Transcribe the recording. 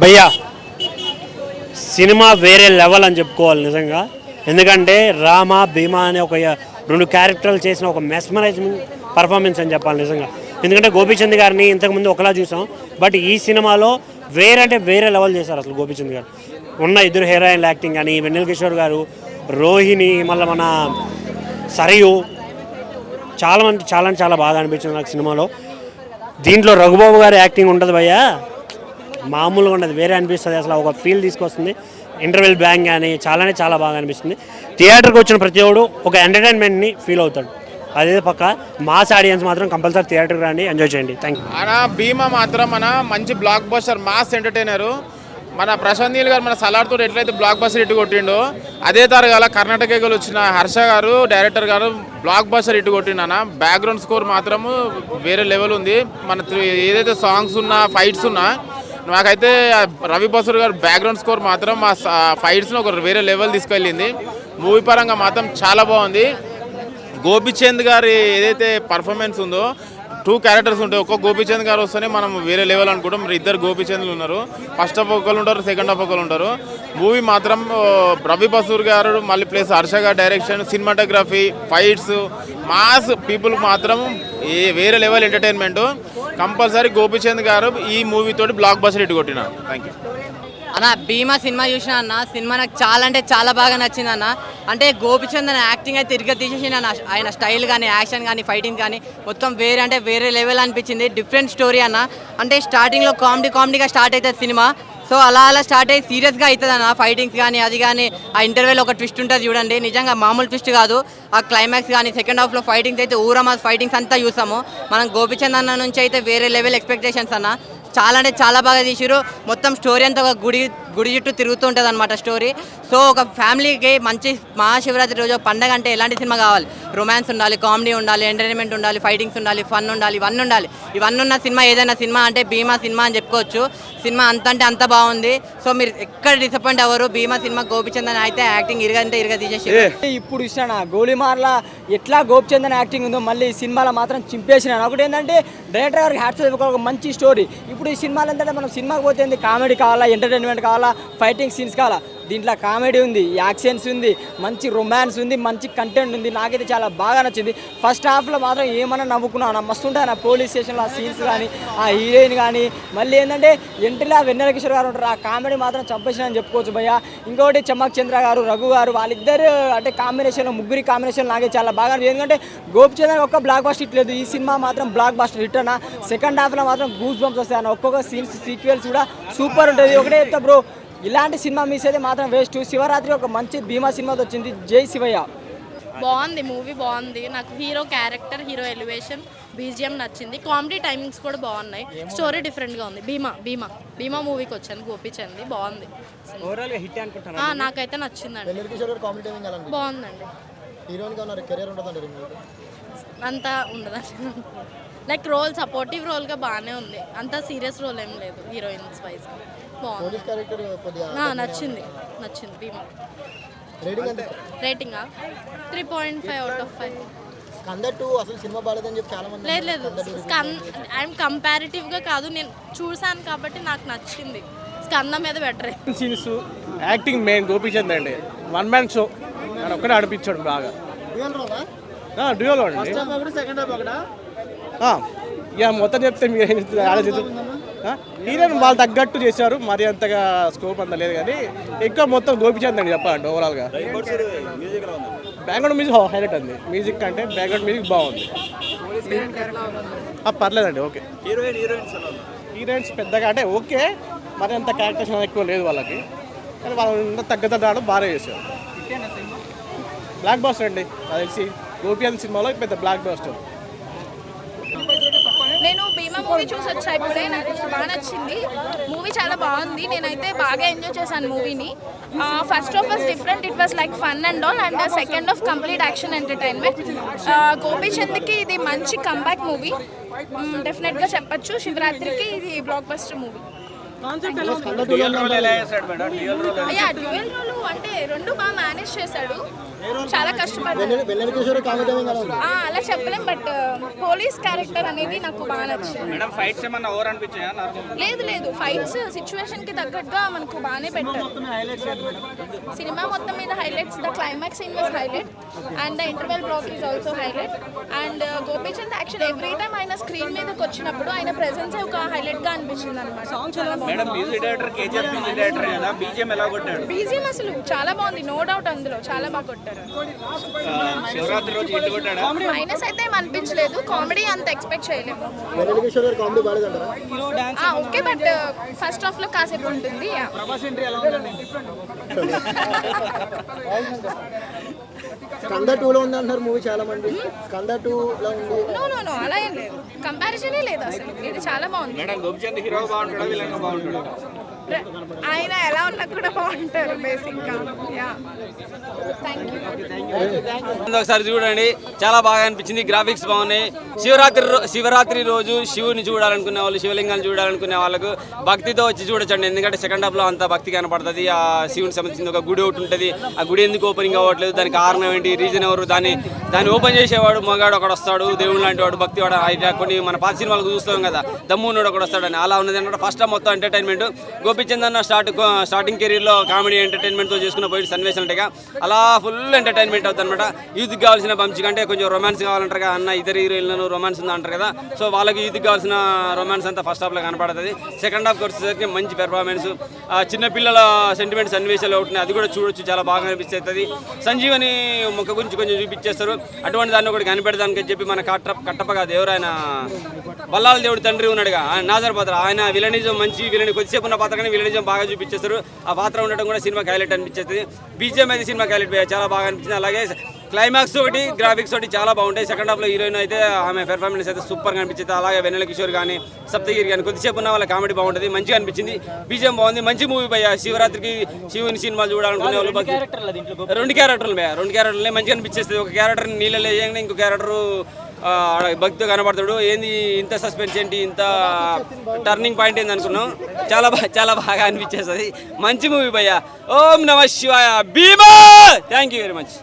భయ్యా సినిమా వేరే లెవెల్ అని చెప్పుకోవాలి నిజంగా. ఎందుకంటే రామ భీమా అనే ఒక రెండు క్యారెక్టర్లు చేసిన ఒక మెస్మరైజింగ్ పర్ఫార్మెన్స్ అని చెప్పాలి నిజంగా. ఎందుకంటే గోపీచంద్ గారిని ఇంతకుముందు ఒకలా చూసాం, బట్ ఈ సినిమాలో వేరే లెవెల్ చేశారు అసలు గోపీచంద్ గారు. ఉన్న ఇద్దరు హీరోయిన్ల యాక్టింగ్ కానీ, వెన్నెల కిషోర్ గారు, రోహిణి, మళ్ళీ మన సరియు, చాలా బాగా అనిపించింది నాకు సినిమాలో. దీంట్లో రఘుబాబు గారి యాక్టింగ్ ఉంటుంది భయ్యా, మామూలుగా ఉండదు, వేరే అనిపిస్తుంది. అసలు ఒక ఫీల్ తీసుకొస్తుంది. ఇంటర్వెల్ బ్యాంగ్ కానీ చాలా బాగా అనిపిస్తుంది. థియేటర్కి వచ్చిన ప్రతి ఒక్కడు ఒక ఎంటర్టైన్మెంట్ని ఫీల్ అవుతాడు. అదే పక్క మాస్ ఆడియన్స్ మాత్రం కంపల్సరీ థియేటర్కి రండి, ఎంజాయ్ చేయండి. Thank you. మన భీమా మాత్రం మన మంచి బ్లాక్ బస్టర్ మాస్ ఎంటర్టైనరు. మన ప్రశాంత్ నీల్ గారు మన సలార్తో ఎట్లయితే బ్లాక్ బస్టర్ ఇటు కొట్టిండో, అదే తరగాల కర్ణాటకలో వచ్చిన హర్ష గారు డైరెక్టర్ గారు బ్లాక్ బస్టర్ ఇటు కొట్టిండన్న. బ్యాక్గ్రౌండ్ స్కోర్ మాత్రము వేరే లెవెల్ ఉంది. మన ఏదైతే సాంగ్స్ ఉన్నా ఫైట్స్ ఉన్నా, నాకైతే రవి బసూర్ గారు బ్యాక్గ్రౌండ్ స్కోర్ మాత్రం మా ఫైట్స్ని ఒక వేరే లెవెల్ తీసుకెళ్ళింది. మూవీ పరంగా మాత్రం చాలా బాగుంది. గోపీచంద్ గారి ఏదైతే పర్ఫార్మెన్స్ ఉందో, 2 క్యారెక్టర్స్ ఉంటాయి. ఒక్కొక్క గోపీచంద్ గారు వస్తేనే మనం వేరే లెవెల్ అనుకుంటాం. మరి 2 గోపీచంద్లు ఉన్నారు. ఫస్ట్ హాఫ్ ఒకరు ఉంటారు, సెకండ్ హాఫ్ ఒకరు ఉంటారు. మూవీ మాత్రం రవి బసూర్ గారు మళ్ళీ ప్లస్ హర్ష గారు direction, cinematography, fights, mass people మాత్రం వేరే లెవెల్ ఎంటర్టైన్మెంట్. కంపల్సరీ గోపీచంద్ గారు ఈ మూవీ తోటి బ్లాక్ బస్టర్ ఇటు కొట్టిన. థ్యాంక్ యూ అన్న. భీమా సినిమా చూసిన అన్న, సినిమా నాకు చాలా అంటే చాలా బాగా నచ్చింది అన్న. అంటే గోపిచంద్ అన్న యాక్టింగ్ అయితే తిరిగి తీసేసిన అన్న. ఆయన స్టైల్ కానీ, యాక్షన్ కానీ, ఫైటింగ్ కానీ మొత్తం వేరే లెవెల్ అనిపించింది. డిఫరెంట్ స్టోరీ అన్న. అంటే స్టార్టింగ్లో కామెడీగా స్టార్ట్ అవుతుంది సినిమా. సో అలా స్టార్ట్ అయ్యి సీరియస్గా అవుతుంది అన్న. ఫైటింగ్స్ కానీ అది కానీ, ఆ ఇంటర్వెల్ ఒక ట్విస్ట్ ఉంటుంది చూడండి, నిజంగా మామూలు ట్విస్ట్ కాదు. ఆ క్లైమాక్స్ కానీ, సెకండ్ హాఫ్లో ఫైటింగ్స్ అయితే ఊరమాస్ ఫైటింగ్స్ అంతా చూసాము మనం. గోపిచంద్ అన్న నుంచి అయితే వేరే లెవెల్ ఎక్స్పెక్టేషన్స్ అన్న. చాలా అంటే చాలా బాగా తీసిరు. మొత్తం స్టోరీ అంతా ఒక గుడి చుట్టూ తిరుగుతూ ఉంటుంది అనమాట స్టోరీ. సో ఒక ఫ్యామిలీకి మంచి మహాశివరాత్రి రోజు పండగ అంటే ఎలాంటి సినిమా కావాలి? రొమాన్స్ ఉండాలి, కామెడీ ఉండాలి, ఎంటర్టైన్మెంట్ ఉండాలి, ఫైటింగ్స్ ఉండాలి, ఫన్ ఉండాలి, ఇవన్నీ ఉండాలి. ఇవన్నీ ఉన్న సినిమా ఏదైనా సినిమా అంటే భీమా సినిమా అని చెప్పుకోవచ్చు. సినిమా అంటే అంత బాగుంది. సో మీరు ఎక్కడ డిసప్పాయింట్ అవ్వరు. భీమా సినిమా గోపిచందన్ అయితే యాక్టింగ్ ఇరగ తీసేసి ఇప్పుడు ఇస్తాను గోళీమార్ల ఎట్లా గోపిచందన్ యాక్టింగ్ ఉందో మళ్ళీ ఈ సినిమాలో మాత్రం చింపేసినాను. ఒకటి ఏంటంటే డైరెక్టర్ గారికి హ్యాట్స్ ఒక మంచి స్టోరీ. ఇప్పుడు ఈ సినిమాలు ఏంటంటే మనం సినిమాకి పోతే కామెడీ కావాలా, ఎంటర్టైన్మెంట్ కావాలా, ఫైటింగ్ సీన్స్ కావాలా. దీంట్లో కామెడీ ఉంది, యాక్షన్స్ ఉంది, మంచి రొమాన్స్ ఉంది, మంచి కంటెంట్ ఉంది. నాకైతే చాలా బాగా నచ్చింది. ఫస్ట్ హాఫ్లో మాత్రం ఏమన్నా నవ్వుకున్నాను, మస్తు ఉంటాయి నా పోలీస్ స్టేషన్లో ఆ సీన్స్ కానీ, ఆ హీరోయిన్ కానీ, మళ్ళీ ఏంటంటే ఎంట్రీలో వెన్నెల కిషోర్ గారు ఉంటారు. ఆ కామెడీ మాత్రం చంపేసిన అని చెప్పుకోవచ్చు భయ్య. ఇంకొకటి చమ్మక్ చంద్ర గారు, రఘు గారు, వాళ్ళిద్దరు అంటే కాంబినేషన్లో, ముగ్గురి కాంబినేషన్ నాకే చాలా బాగా అనిపించింది. ఎందుకంటే గోపిచంద్ ఒక్క బ్లాక్ బస్టర్ హిట్ లేదు, ఈ సినిమా మాత్రం బ్లాక్ బస్టర్ హిట్ అన్న. సెకండ్ హాఫ్లో మాత్రం గూస్ బంప్స్ వస్తాయి అన్న. ఒక్కొక్క సీన్స్ సీక్వెల్స్ కూడా సూపర్ ఉంటుంది. ఒకటే చెప్తా బ్రో, ఇలాంటి సినిమా మిస్ అయితే మాత్రం వేస్ట్. శివరాత్రి ఒక మంచి భీమా సినిమాతో వచ్చింది. జై శివయ్య. బాగుంది, మూవీ బాగుంది. నాకు hero character, hero elevation, BGM నచ్చింది. కామెడీ టైమింగ్స్ కూడా బాగున్నాయి. స్టోరీ డిఫరెంట్గా ఉంది. భీమా మూవీకి వచ్చాను, గోపిచంద్ బాగుంది. నాకైతే నచ్చిందండి, బాగుందండి. అంత ఉండదండి, లైక్ రోల్ సపోర్టివ్ రోల్గా బాగానే ఉంది. అంత సీరియస్ రోల్ ఏం లేదు హీరోయిన్స్ వైజ్గా. బాగుంది, నచ్చింది భీమా. రేటింగా 3.5 out of 5. లేదు ఐఎమ్ కంపారిటివ్గా కాదు, నేను చూసాను కాబట్టి నాకు నచ్చింది. స్కంద మీద better. Scenes, acting main Gopichand అండి. 1 man షో అని ఒక్కడే అనిపించాడు బాగా. డ్యూయల్ అండి. ఇక మొత్తం చెప్తే మీరు ఆలోచించు. హీరోయిన్ వాళ్ళు తగ్గట్టు చేశారు, మరి అంతగా స్కోప్ అంత లేదు కానీ ఎక్కువ మొత్తం గోపిచంద్ అండి చెప్పాలంటే ఓవరాల్గా. బ్యాక్గ్రౌండ్ మ్యూజిక్ హైలైట్ అండి. మ్యూజిక్ అంటే బ్యాక్గ్రౌండ్ మ్యూజిక్ బాగుంది, పర్లేదండి. ఓకే. హీరోయిన్స్ పెద్దగా అంటే ఓకే, మరి అంత క్యారెక్టర్స్ ఎక్కువ లేదు వాళ్ళకి, కానీ వాళ్ళు తగ్గట్టు బాగా చేశారు. బ్లాక్ బాస్టర్ అండి అది తెలిసి. గోపిచంద్ సినిమాలో పెద్ద బ్లాక్ బాస్టర్. నేను భీమా మూవీ చూసి వచ్చా ఇప్పుడే, నాకు బాగా నచ్చింది. మూవీ చాలా బాగుంది, నేనైతే బాగా ఎంజాయ్ చేశాను మూవీని. First half was different, it was like fun and all, and second half complete action entertainment. గోపీచంద్కి ఇది మంచి కంబ్యాక్ మూవీ డెఫినెట్గా చెప్పచ్చు. శివరాత్రికి ఇది blockbuster movie. Dual role అంటే రెండు బాగా మేనేజ్ చేశాడు. చాలా కష్టపడ్డాను. అలా చెప్పలేం, బట్ పోలీస్ క్యారెక్టర్ అనేది నాకు బాగా నచ్చింది. లేదు లేదు, ఫైట్స్ సిచ్యువేషన్ కి తగ్గట్టుగా మనకు బాగానే పెట్టారు. సినిమా మొత్తం మీద highlights, the climax scene was highlight and the interval block is also highlight. And Gopichand action every time ఆయన స్క్రీన్ మీదకి వచ్చినప్పుడు ఆయన ప్రెసెన్స్ ఒక హైలైట్ గా అనిపించింది అనమాట. బీజిఎం అసలు చాలా బాగుంది, నో డౌట్, అందులో చాలా బాగా కొట్టారు. మైనస్ అయితే ఏం అనిపించలేదు, కామెడీ అంత ఎక్స్పెక్ట్ చేయలేము. ఓకే, బట్ ఫస్ట్ హాఫ్ లో కాసేపు ఉంటుంది. స్కంద 2 లో ఉంది అంటారు మూవీ చాలా మంది. స్కంద 2 లో ఉంది. నో అలా ఏం లేదు, కంపారిజనే లేదు అసలు. ఇది చాలా బాగుంది. ఆయన ఎలా ఉన్నా కూడా బాగుంటారు బేసిక్ గా. ఒకసారి చూడండి, చాలా బాగా అనిపించింది. గ్రాఫిక్స్ బాగున్నాయి. శివరాత్రి రోజు శివుని చూడాలనుకునే వాళ్ళు, శివలింగాన్ని చూడాలనుకునే వాళ్ళకు భక్తితో వచ్చి చూడొచ్చండి. ఎందుకంటే సెకండ్ హాఫ్ లో అంత భక్తి కనపడుతుంది. ఆ శివునికి సంబంధించిన ఒక గుడి ఒకటి ఉంటుంది. ఆ గుడి ఎందుకు ఓపెనింగ్ అవ్వట్లేదు, దానికి కారణం ఏంటి, రీజన్ ఎవరు, దాన్ని ఓపెన్ చేసేవాడు మగాడు ఒకడు వస్తాడు, దేవుడు లాంటి వాడు, భక్తి వాడు. కొన్ని మన పాత సినిమాలకు చూస్తాం కదా, దమ్మున్నాడు ఒకడు వస్తాడని. అలా ఉన్నది అనమాట. ఫస్ట్ హాఫ్ మొత్తం ఎంటర్టైన్మెంట్. గోపీచంద్ అన్న స్టార్టింగ్ కెరీర్లో కామెడీ ఎంటర్టైన్మెంట్తో చేసుకున్న పోయి సన్నివేశాలుంటాయిగా, అలా ఫుల్ ఎంటర్టైన్మెంట్ అవుతుంది అనమాట. యూత్కి కావాల్సిన బంచి కంటే కొంచెం రొమాన్స్ కావాలంటారు కదా, అన్న ఇద్దరు హీరోయిన్లను రొమాన్స్ ఉందా అంటారు కదా. సో వాళ్ళకి యూత్కి కావాల్సిన రొమాన్స్ అంతా ఫస్ట్ హాఫ్లో కనపడుతుంది. సెకండ్ హాఫ్కి వచ్చేసరికి మంచి పెర్ఫార్మెన్స్, చిన్నపిల్లల సెంటిమెంట్ సన్నివేశాలు అవుతున్నాయి, అది కూడా చూడొచ్చు, చాలా బాగా అనిపిస్తుంది. సంజీవని మొక్క గురించి కొంచెం చూపించేస్తారు. అటువంటి దాన్ని ఒకటి కనిపెడదానికి చెప్పి మన కట్టప్పగా దేవుడు, ఆయన బల్లాల దేవుడు తండ్రి ఉన్నాడుగా, నాజర్ పాత్ర, ఆయన విలనిజం మంచి విలని కొద్దిసేపు ఉన్న పాత్ర కానీ విలనిజం బాగా చూపించేస్తారు. ఆ పాత్ర ఉండటం కూడా సినిమాకి హైలైట్ అనిపించేస్తుంది. బీజిఎం అయితే సినిమాకి హైలైట్ చాలా బాగా అనిపించింది. అలాగే క్లైమాక్స్ ఒకటి, గ్రాఫిక్స్ ఒకటి చాలా బాగుంటాయి. సెకండ్ హాఫ్లో హీరోయిన్ అయితే ఆమె పెర్ఫార్మెన్స్ అయితే సూపర్గా అనిపించింది. అలాగే వెన్నెల కిషోర్ కానీ, సప్తగిరి కానీ కొద్దిసేపు ఉన్న వాళ్ళ కామెడీ బాగుంటుంది, మంచిగా అనిపించింది. బీజిఎం బాగుంది, మంచి మూవీ భయ్యా. శివరాత్రికి శివుని సినిమాలు చూడాలనుకునే వాళ్ళు 2 క్యారెక్టర్లు భయ్యా, 2 క్యారెక్టర్లే మంచిగా అనిపించేస్తుంది. ఒక క్యారెక్టర్ నీళ్ళలో వేయంగానే ఇంకో క్యారెక్టర్ భక్తితో కనబడతాడు. ఏంది ఇంత సస్పెన్స్ ఏంటి, ఇంత టర్నింగ్ పాయింట్ ఏంది అనుకున్నాం. చాలా బాగా అనిపించేస్తుంది. మంచి మూవీ భయ్యా. ఓం నమ శివాయ Bheema. Thank you very much.